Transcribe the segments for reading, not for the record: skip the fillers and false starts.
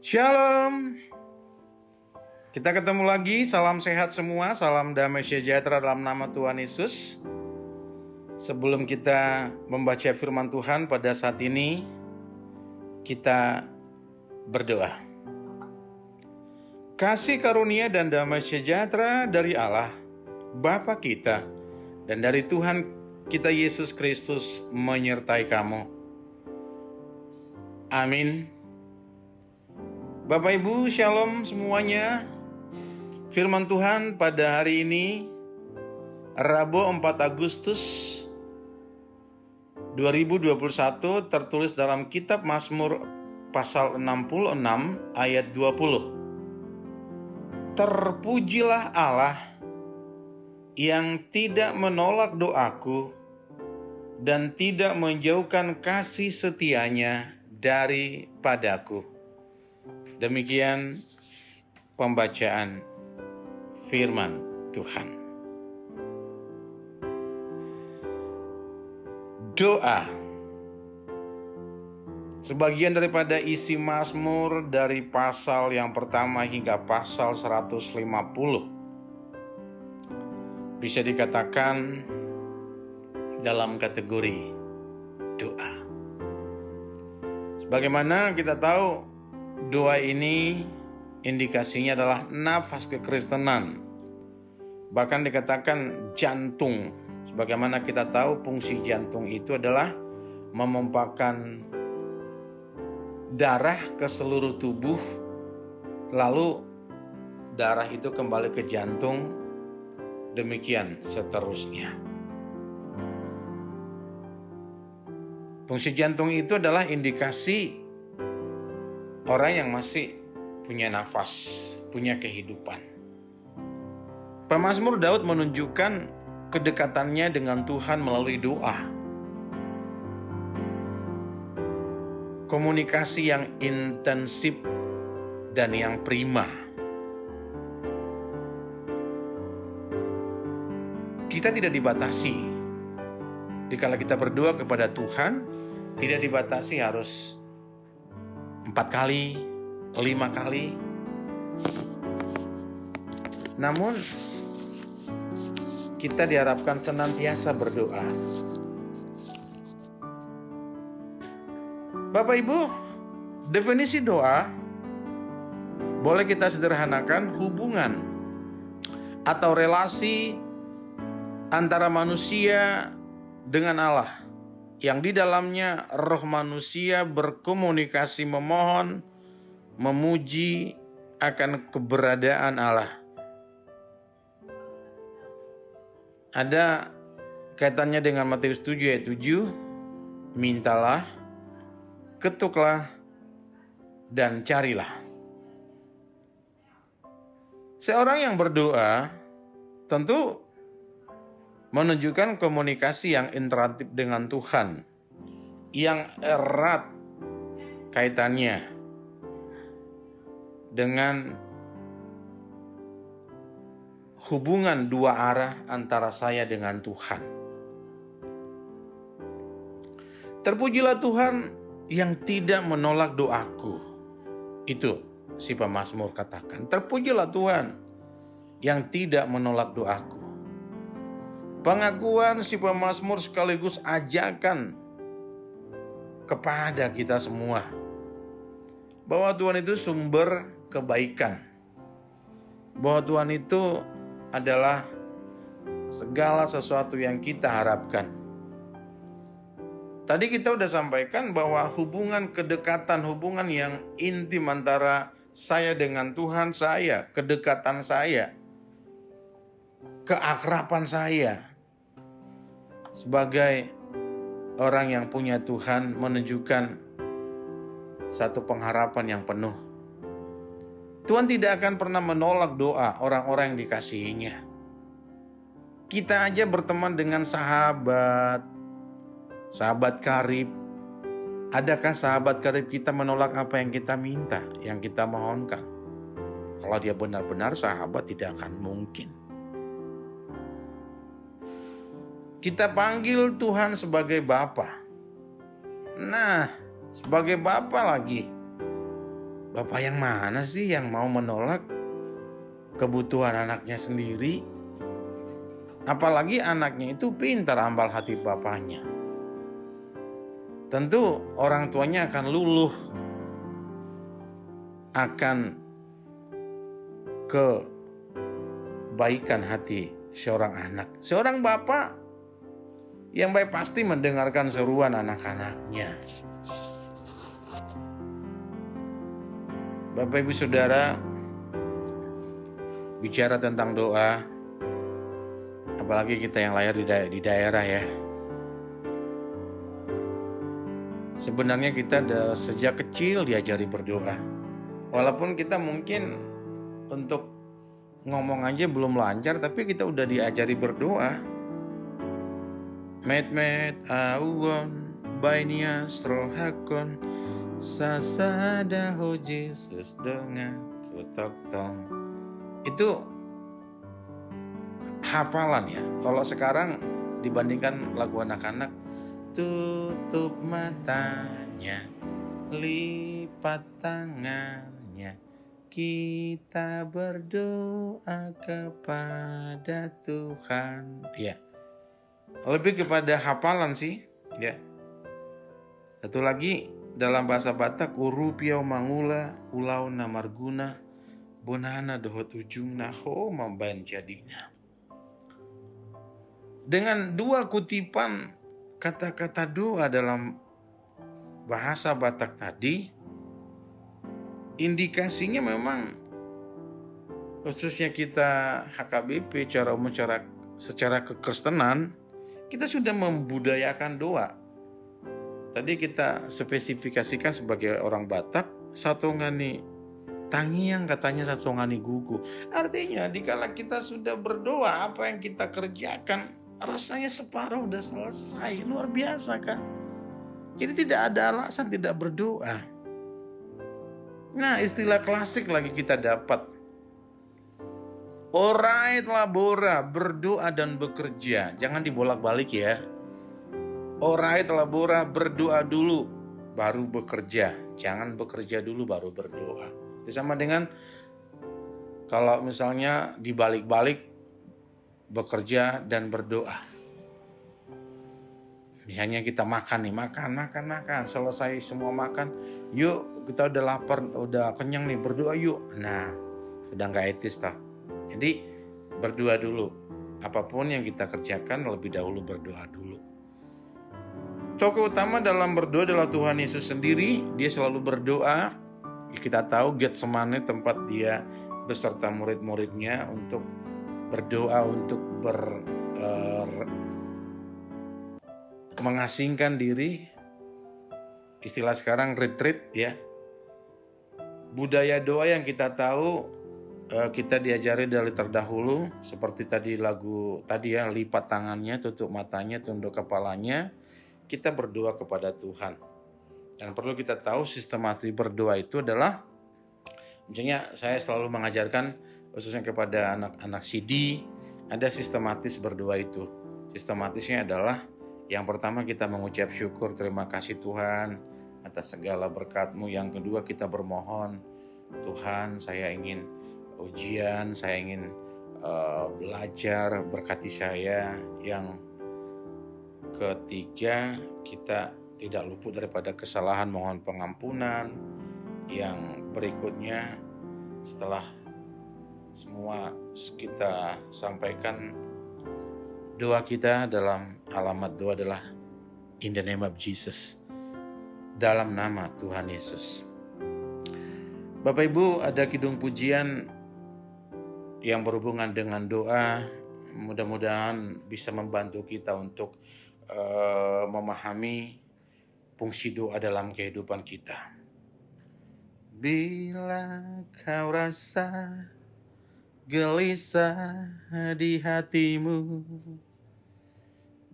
Shalom. Kita ketemu lagi, salam sehat semua, salam damai sejahtera dalam nama Tuhan Yesus. Sebelum kita membaca firman Tuhan pada saat ini, kita berdoa. Kasih karunia dan damai sejahtera dari Allah, Bapa kita, dan dari Tuhan kita Yesus Kristus menyertai kamu. Amin. Bapak Ibu, shalom semuanya. Firman Tuhan pada hari ini, Rabu 4 Agustus 2021, tertulis dalam kitab Mazmur pasal 66 ayat 20. Terpujilah Allah yang tidak menolak doaku dan tidak menjauhkan kasih setianya daripadaku. Demikian pembacaan firman Tuhan. Doa. Sebagian daripada isi Mazmur dari pasal yang pertama hingga pasal 150 bisa dikatakan dalam kategori doa. Sebagaimana kita tahu, doa ini indikasinya adalah nafas kekristenan. Bahkan dikatakan jantung. Sebagaimana kita tahu, fungsi jantung itu adalah memompahkan darah ke seluruh tubuh, lalu darah itu kembali ke jantung, demikian seterusnya. Fungsi jantung itu adalah indikasi orang yang masih punya nafas, punya kehidupan. Pemazmur Daud menunjukkan kedekatannya dengan Tuhan melalui doa. Komunikasi yang intensif dan yang prima. Kita tidak dibatasi. Dikala kita berdoa kepada Tuhan, tidak dibatasi harus 4 kali, 5 kali. Namun kita diharapkan senantiasa berdoa. Bapak Ibu, definisi doa boleh kita sederhanakan hubungan atau relasi antara manusia dengan Allah, yang di dalamnya roh manusia berkomunikasi memohon, memuji akan keberadaan Allah. Ada kaitannya dengan Matius 7 ayat 7, mintalah, ketuklah, dan carilah. Seorang yang berdoa tentu menunjukkan komunikasi yang interaktif dengan Tuhan, yang erat kaitannya dengan hubungan dua arah antara saya dengan Tuhan. Terpujilah Tuhan yang tidak menolak doaku. Itu si pemazmur katakan. Terpujilah Tuhan yang tidak menolak doaku. Pengakuan si pemazmur sekaligus ajakan kepada kita semua bahwa Tuhan itu sumber kebaikan. Bahwa Tuhan itu adalah segala sesuatu yang kita harapkan. Tadi kita udah sampaikan bahwa hubungan kedekatan, hubungan yang intim antara saya dengan Tuhan saya, kedekatan saya, keakraban saya sebagai orang yang punya Tuhan menunjukkan satu pengharapan yang penuh. Tuhan tidak akan pernah menolak doa orang-orang yang dikasihinya. Kita aja berteman dengan sahabat karib. Adakah sahabat karib kita menolak apa yang kita minta, yang kita mohonkan? Kalau dia benar-benar sahabat, tidak akan mungkin. Kita panggil Tuhan sebagai Bapa. Nah, sebagai Bapa lagi, Bapak yang mana sih yang mau menolak kebutuhan anaknya sendiri? Apalagi anaknya itu pintar ambal hati bapaknya. Tentu orang tuanya akan luluh akan kebaikan hati seorang anak. Seorang bapak yang baik pasti mendengarkan seruan anak-anaknya. Bapak Ibu Saudara, bicara tentang doa, apalagi kita yang lahir di daerah ya. Sebenarnya kita sejak kecil diajari berdoa. Walaupun kita mungkin untuk ngomong aja belum lancar, tapi kita udah diajari berdoa. Met awon bainias rohakon sasadaho Jesus dengan kutoktong. Itu hafalan ya. Kalau sekarang dibandingkan lagu anak-anak, tutup matanya, lipat tangannya, kita berdoa kepada Tuhan. Ya, lebih kepada hafalan sih, ya. Satu lagi dalam bahasa Batak, urupiau mangula, ulau namarguna, bonana dohot ujungna ho mambain jadinya. Dengan dua kutipan kata-kata doa dalam bahasa Batak tadi, indikasinya memang khususnya kita HKBP secara kekristenan, kita sudah membudayakan doa. Tadi kita spesifikasikan sebagai orang Batak, satu ngani tangiang katanya satu ngani gugu. Artinya dikala kita sudah berdoa, apa yang kita kerjakan rasanya separuh udah selesai. Luar biasa kan? Jadi tidak ada alasan tidak berdoa. Nah, istilah klasik lagi kita dapat. Orait labora, berdoa dan bekerja. Jangan dibolak-balik ya. Orait labora, berdoa dulu baru bekerja. Jangan bekerja dulu baru berdoa. Itu sama dengan kalau misalnya dibalik-balik bekerja dan berdoa. Misalnya kita makan nih, makan. Selesai semua makan, yuk kita udah lapar, udah kenyang nih, berdoa yuk. Nah, sudah gak etis toh. Jadi berdoa dulu. Apapun yang kita kerjakan lebih dahulu berdoa dulu. Tokoh utama dalam berdoa adalah Tuhan Yesus sendiri. Dia selalu berdoa. Kita tahu Getsemane tempat dia beserta murid-muridnya untuk berdoa, untuk mengasingkan diri. Istilah sekarang retreat ya. Budaya doa yang kita tahu, kita diajari dari terdahulu, seperti tadi lagu tadi ya, lipat tangannya, tutup matanya, tunduk kepalanya, kita berdoa kepada Tuhan. Dan perlu kita tahu sistematis berdoa itu adalah, misalnya saya selalu mengajarkan khususnya kepada anak-anak CD, ada sistematis berdoa itu. Sistematisnya adalah yang pertama kita mengucap syukur, terima kasih Tuhan atas segala berkat-Mu. Yang kedua kita bermohon, Tuhan saya ingin ujian, saya ingin belajar, berkati saya. Yang ketiga, kita tidak luput daripada kesalahan, mohon pengampunan. Yang berikutnya, setelah semua kita sampaikan, doa kita dalam alamat doa adalah in the name of Jesus, dalam nama Tuhan Yesus. Bapak Ibu, ada kidung pujian yang berhubungan dengan doa, mudah-mudahan bisa membantu kita untuk memahami fungsi doa dalam kehidupan kita. Bila kau rasa gelisah di hatimu,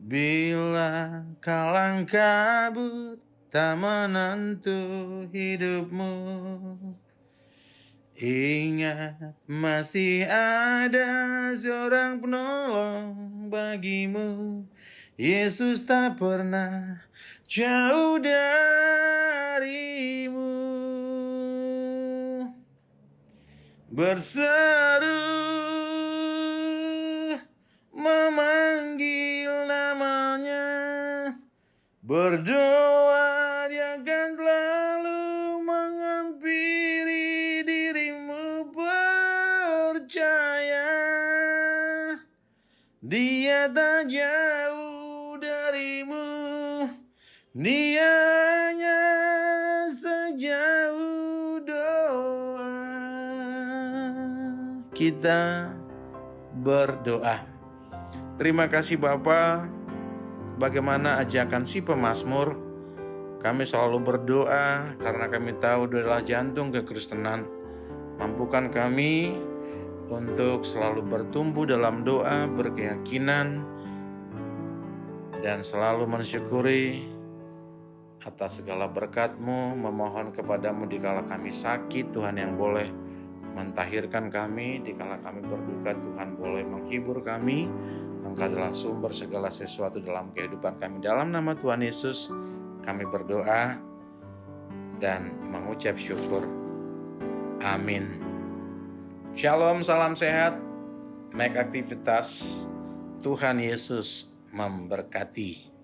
bila kalang kabut tak menentu hidupmu, ingat masih ada seorang penolong bagimu. Yesus tak pernah jauh darimu. berseru memanggil namanya, berdoa dia akan selalu menghampiri dirimu. Percaya dia tak jauh darimu, dia hanya sejauh doa. Kita berdoa. Terima kasih Bapa, bagaimana ajakan si pemazmur, kami selalu berdoa karena kami tahu doa adalah jantung kekristenan. Mampukan kami untuk selalu bertumbuh dalam doa, berkeyakinan, dan selalu mensyukuri atas segala berkat-Mu, memohon kepadamu dikala kami sakit, Tuhan yang boleh mentahirkan kami, dikala kami berduka, Tuhan boleh menghibur kami. Engkau adalah sumber segala sesuatu dalam kehidupan kami. Dalam nama Tuhan Yesus kami berdoa dan mengucap syukur. Amin. Shalom, salam sehat, baik aktivitas. Tuhan Yesus memberkati.